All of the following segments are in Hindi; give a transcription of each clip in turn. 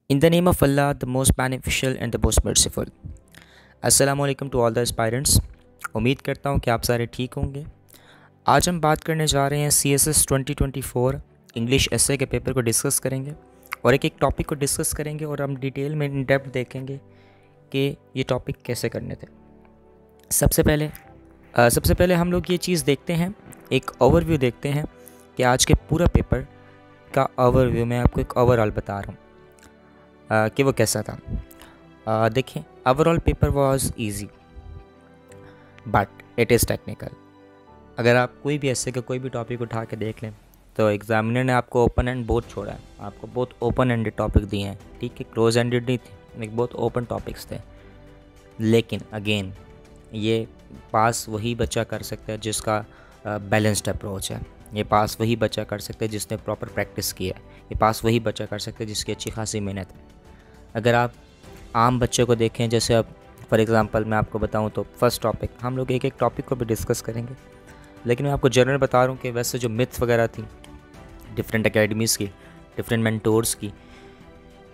In the name of Allah, the most beneficial and the most merciful. अस्सलामु अलैकुम टू ऑल द एस्पायरेंट्स। उम्मीद करता हूँ कि आप सारे ठीक होंगे। आज हम बात करने जा रहे हैं CSS 2024 इंग्लिश एसे के पेपर को डिस्कस करेंगे और एक एक टॉपिक को डिस्कस करेंगे और हम डिटेल में इन डेप्थ देखेंगे कि ये टॉपिक कैसे करने थे। सबसे पहले हम लोग ये चीज़ देखते हैं, एक ओवरव्यू देखते हैं कि आज के पूरा पेपर का ओवरव्यू मैं आपको एक ओवरऑल बता रहा हूँ कि वो कैसा था। देखें, overall paper was easy but it is technical. अगर आप कोई भी ऐसे का कोई भी टॉपिक उठा के देख लें तो एग्जामिनर ने आपको ओपन एंड बहुत छोड़ा है, आपको बहुत ओपन एंडेड टॉपिक दिए हैं, ठीक है, क्लोज एंडेड नहीं थे, एक बहुत ओपन टॉपिक्स थे। लेकिन अगेन ये पास वही बच्चा कर सकता है जिसका बैलेंस्ड अप्रोच है। ये पास वही बच्चा कर सकता है जिसने प्रॉपर प्रैक्टिस की है। ये पास वही बच्चा कर सकता है जिसकी अच्छी खासी मेहनत है। अगर आप आम बच्चे को देखें, जैसे अब फॉर एग्ज़ाम्पल मैं आपको बताऊं तो फर्स्ट टॉपिक, हम लोग एक एक टॉपिक को भी डिस्कस करेंगे, लेकिन मैं आपको जनरल बता रहा हूं कि वैसे जो मिथ्स वगैरह थी डिफरेंट एकेडमीज़ की, डिफरेंट मेंटोर्स की,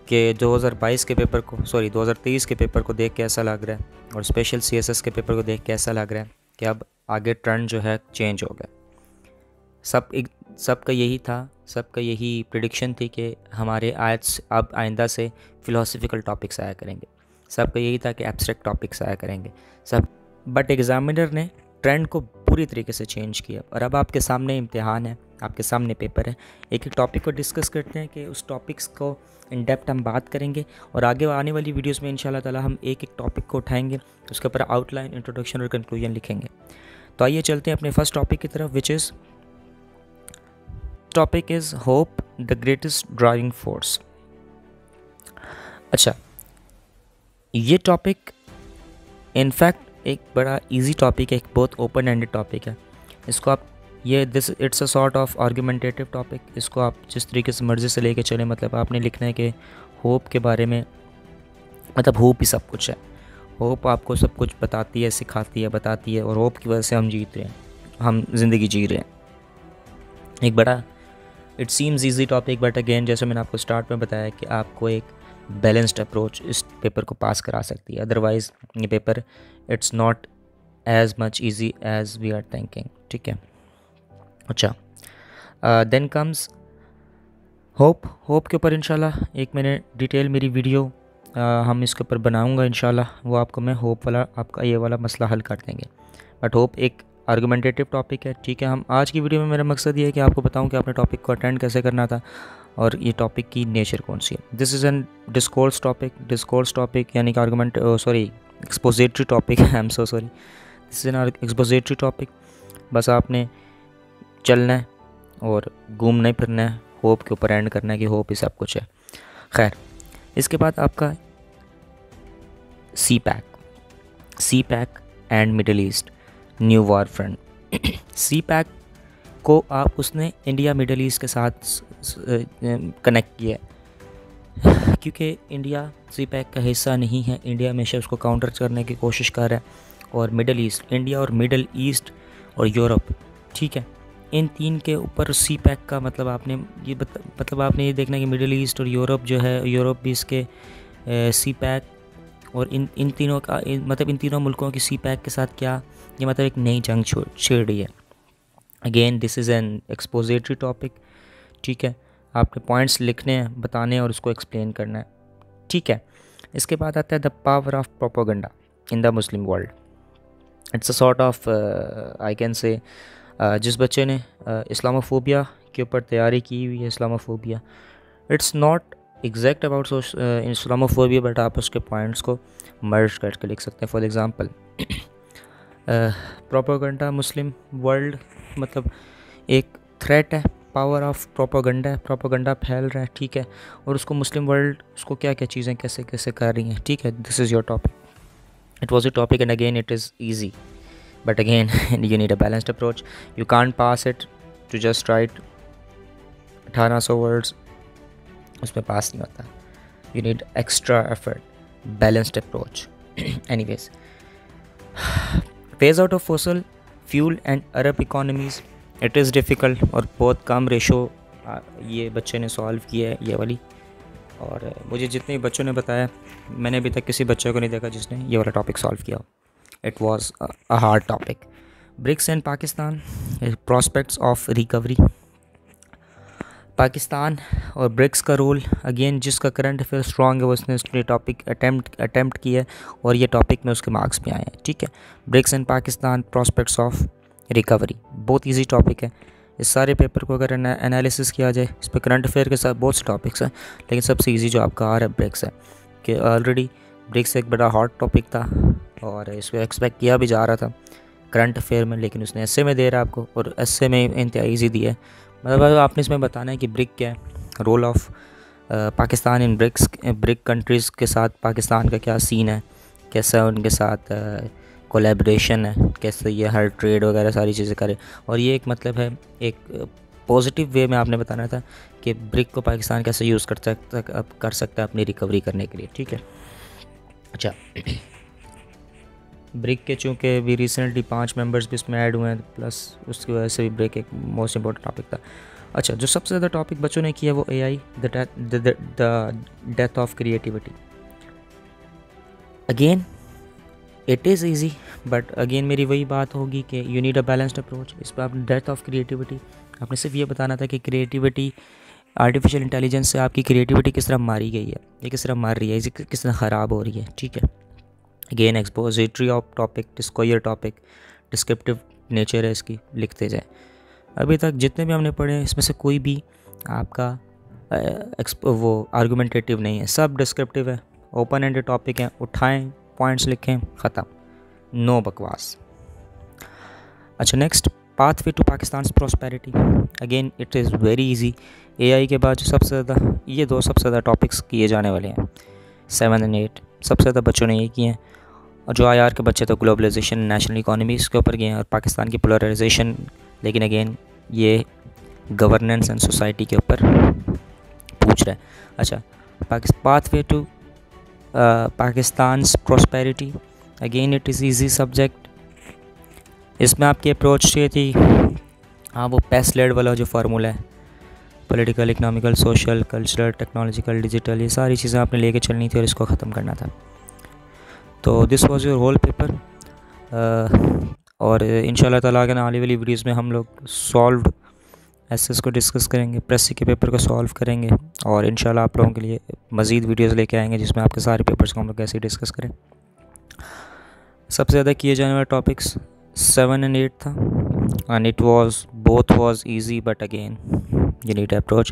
कि 2022 के पेपर को 2023 के पेपर को देख के ऐसा लग रहा है और स्पेशल CSS के पेपर को देख के ऐसा लग रहा है कि अब आगे ट्रेंड जो है चेंज हो गया। सबका यही था, सबका यही प्रिडिक्शन थी कि हमारे अब आइंदा से फ़िलोसफिकल टॉपिक्स आया करेंगे, सबका यही था कि एब्स्ट्रैक्ट टॉपिक्स आया करेंगे बट एग्ज़ामिनर ने ट्रेंड को पूरी तरीके से चेंज किया और अब आपके सामने इम्तिहान है, आपके सामने पेपर है। एक एक टॉपिक को डिस्कस करते हैं कि उस टॉपिक्स को इन डेप्थ हम बात करेंगे और आगे आने वाली वीडियोस में इंशाल्लाह ताला हम एक एक टॉपिक को उठाएंगे, उसके ऊपर आउटलाइन, इंट्रोडक्शन और कंक्लूजन लिखेंगे। तो आइए चलते हैं अपने फर्स्ट टॉपिक की तरफ, which is topic is hope the greatest driving force. अच्छा, ये टॉपिक इनफैक्ट एक बड़ा इजी टॉपिक है, एक बहुत ओपन एंडेड टॉपिक है। इसको आप it's a sort of argumentative topic. इसको आप जिस तरीके से मर्ज़ी से लेके चलें, मतलब आपने लिखना है कि होप के बारे में, मतलब होप ही सब कुछ है। होप आपको सब कुछ बताती है, सिखाती है, बताती है, और होप की वजह से हम जीत रहे हैं, हम ज़िंदगी जी रहे हैं। एक बड़ा it seems easy topic, but again जैसे मैंने आपको स्टार्ट में बताया कि आपको एक बैलेंस्ड अप्रोच इस पेपर को पास करा सकती है। अदरवाइज़ ये paper it's not as much easy as we are thinking, ठीक है। अच्छा, देन कम्स होप के ऊपर इंशाल्लाह एक मैंने डिटेल मेरी वीडियो हम इसके ऊपर बनाऊंगा इंशाल्लाह, वो आपको मैं होप वाला आपका ये वाला मसला हल कर देंगे। बट होप एक आर्गुमेंटेटिव टॉपिक है, ठीक है। हम आज की वीडियो में मेरा मकसद ये है कि आपको बताऊं कि आपने टॉपिक को अटेंड कैसे करना था और ये टॉपिक की नेचर कौन सी है। This is an discourse topic यानी कि एक्सपोजिटरी टॉपिक है। I am so sorry, this is an expository topic. बस आपने चलना है और घूमना फिरना है, होप के ऊपर एंड करना है कि होप ही सब कुछ है। खैर, इसके बाद आपका CPEC and Middle East new war front. CPEC को आप उसने इंडिया मिडल ईस्ट के साथ कनेक्ट किया है, क्योंकि इंडिया सी पैक का हिस्सा नहीं है। इंडिया हमेशा उसको काउंटर करने की कोशिश कर रहा है, और मिडल ईस्ट, इंडिया और मिडल ईस्ट और यूरोप, ठीक है, इन तीन के ऊपर सी पैक का मतलब आपने ये देखना कि मिडल ईस्ट और यूरोप जो है, यूरोप भी इसके सी पैक और इन तीनों का मतलब इन तीनों मुल्कों की सी पैक के साथ क्या, ये मतलब एक नई जंग छेड़ रही है। Again this is an expository topic, ठीक है। आपके पॉइंट्स लिखने हैं, बताने हैं और उसको एक्सप्लेन करना है, ठीक है। इसके बाद आता है the power of propaganda in the Muslim world. It's a sort of I can say जिस बच्चे ने इस्लामोफोबिया के ऊपर तैयारी की हुई है, Islamophobia, it's not exact about Islamophobia, but आप उसके पॉइंट्स को मर्ज करके लिख सकते हैं। For example, propaganda Muslim world मतलब एक थ्रेट है, पावर ऑफ प्रोपोगंडा है, प्रोपोगंडा फैल रहा है, ठीक है, और उसको मुस्लिम वर्ल्ड उसको क्या क्या चीज़ें कैसे कैसे कर रही हैं, ठीक है। This is your topic, it was a topic and again it is easy, but again you need a balanced approach. You can't pass it to just write 1800 words, उसमें पास नहीं होता। You need extra effort, balanced approach. Anyways, phase out of fossil fuel and Arab economies, it is difficult और बहुत कम रेशो ये बच्चे ने सॉल्व किया है ये वाली। और मुझे जितने बच्चों ने बताया, मैंने अभी तक किसी बच्चे को नहीं देखा जिसने ये वाला टॉपिक सॉल्व किया। It was a hard topic. BRICS and Pakistan, prospects of recovery. Pakistan और ब्रिक्स का रोल, अगेन जिसका करंट अफेयर स्ट्रॉन्ग है वो उसने इसके टॉपिक अटैम्प्ट किया है और ये टॉपिक में उसके मार्क्स भी आए हैं। ठीक है, BRICS and Pakistan, prospects of recovery, बहुत इजी टॉपिक है। इस सारे पेपर को अगर एनालिसिस किया जाए, इस पर करंट अफेयर के साथ बहुत से टॉपिक्स हैं, लेकिन सबसे ईजी जो आपका आ रहा है ब्रिक्स है, कि ऑलरेडी ब्रिक्स एक बड़ा हॉट टॉपिक था और इसको एक्सपेक्ट किया भी जा रहा था करंट अफेयर में, लेकिन उसने एस्से में दे रहा है आपको, और एस्से में इंतहा ईजी दिया है। मतलब आपने इसमें बताना है कि ब्रिक क्या है, role of Pakistan in BRIC countries के साथ पाकिस्तान का क्या सीन है, कैसा उनके साथ कोलैबोरेशन है, कैसे ये हर ट्रेड वगैरह सारी चीज़ें करे। और ये एक मतलब है एक पॉजिटिव वे में आपने बताना था कि ब्रिक को पाकिस्तान कैसे यूज़ कर सकता है अपनी रिकवरी करने के लिए। ठीक है, अच्छा ब्रिक के चूँकि भी रिसेंटली 5 मेंबर्स भी इसमें ऐड हुए हैं, प्लस उसकी वजह से भी ब्रिक एक मोस्ट इंपॉर्टेंट टॉपिक था। अच्छा, जो सबसे ज़्यादा टॉपिक बच्चों ने किया वो AI, the death of creativity. Again it is easy, but again मेरी वही बात होगी कि you need a balanced approach. इस पर आपने डेथ ऑफ क्रिएटिविटी, आपने सिर्फ ये बताना था कि क्रिएटिविटी, आर्टिफिशियल इंटेलिजेंस से आपकी क्रिएटिविटी किस तरह मारी गई है, ये किस तरह मार रही है, ये किस तरह ख़राब हो रही है। ठीक है, again expository of topic, disclosure topic, descriptive nature है इसकी, लिखते जाए। अभी तक जितने भी हमने पढ़े इसमें से कोई भी आपका वो आर्गूमेंटेटिव नहीं है, सब डिस्क्रिप्टिव है, ओपन एंडेड टॉपिक हैं, उठाएं पॉइंट्स लिखें, ख़त्म, नो बकवास। अच्छा next, pathway to Pakistan prosperity. Again it is very easy. AI के बाद जो सबसे ज़्यादा, ये दो सबसे ज़्यादा टॉपिक्स किए जाने वाले हैं, 7 और 8 सबसे ज़्यादा बच्चों ने ये किए हैं। और जो IR के बच्चे तो ग्लोबलाइजेशन, नेशनल इकोनॉमी इसके ऊपर गए हैं, और पाकिस्तान की पोलराइजेशन, लेकिन अगेन ये गवर्नेंस एंड सोसाइटी के ऊपर पूछ रहा है। अच्छा, pathway to Pakistan prosperity, again it is easy subject. इसमें आपकी अप्रोच ये थी, हाँ वो पेस लेड वाला जो फार्मूला है, political, economical, social, cultural, technological, digital, ये सारी चीज़ें आपने लेके चलनी थी और इसको ख़त्म करना था। तो this was your whole paper. और इंशाल्लाह ताला आगे आने वाली वीडियोस में हम लोग सॉल्व्ड एसेस को डिस्कस करेंगे, प्रेसी के पेपर को सॉल्व करेंगे, और इंशाल्लाह आप लोगों के लिए मज़ीद वीडियोस लेके आएंगे जिसमें आपके सारे पेपर्स को हम लोग कैसे डिस्कस करें। सबसे ज़्यादा किए जाने वाले टॉपिक्स 7 और 8 था, and it was both was easy, but again you need approach.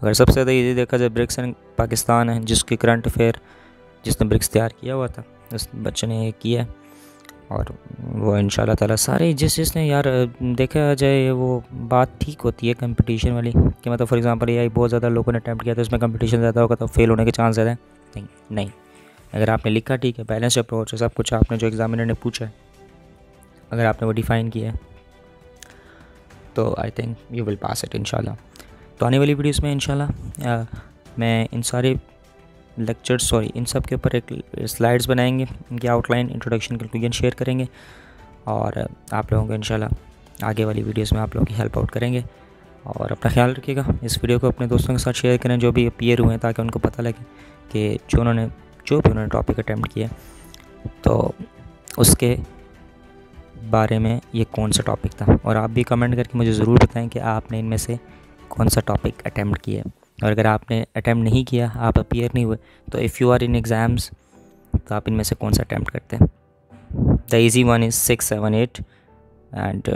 अगर सबसे ज़्यादा ईजी देखा जाए ब्रिक्स एंड पाकिस्तान है, जिसके करंट अफेयर जिसने ब्रिक्स तैयार किया हुआ था उस बच्चे ने ये किया, और वो इंशाल्लाह ताला सारे जिसने यार देखा जाए वो बात ठीक होती है कंपटीशन वाली, कि मतलब फॉर एग्जांपल AI बहुत ज़्यादा लोगों ने अटैम्प्ट किया तो इसमें कंपटीशन ज़्यादा होगा तो फेल होने के चांस ज़्यादा है। नहीं, अगर आपने लिखा ठीक है, बैलेंस अप्रोच है, सब कुछ आपने जो एग्जामिनर ने पूछा है अगर आपने वो डिफ़ाइन किया है तो I think you will pass it इंशाल्लाह। तो आने वाली वीडियोस में इंशाल्लाह मैं इन सारे लेक्चर्स इन सब के ऊपर एक स्लाइड्स बनाएंगे, इनकी आउटलाइन, इंट्रोडक्शन, कंक्लूजन शेयर करेंगे, और आप लोगों को इंशाल्लाह आगे वाली वीडियोस में आप लोगों की हेल्प आउट करेंगे। और अपना ख्याल रखिएगा, इस वीडियो को अपने दोस्तों के साथ शेयर करें जो भी अपीयर हुए हैं, ताकि उनको पता लगे कि जो भी उन्होंने टॉपिक अटैम्प्ट किया तो उसके बारे में ये कौन सा टॉपिक था। और आप भी कमेंट करके मुझे ज़रूर बताएं कि आपने इनमें से कौन सा टॉपिक अटैम्प्ट किया, और अगर आपने अटैम्प्ट नहीं किया, आप अपीयर नहीं हुए, तो if you are in exams तो आप इनमें से कौन सा अटैम्प्ट करते हैं। The easy one is 6, 7, 8, and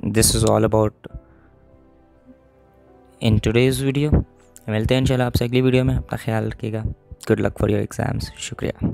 this is all about in today's video. मिलते हैं इंशाल्लाह आपसे अगली वीडियो में, अपना ख्याल रखिएगा। Good luck for your exams. शुक्रिया।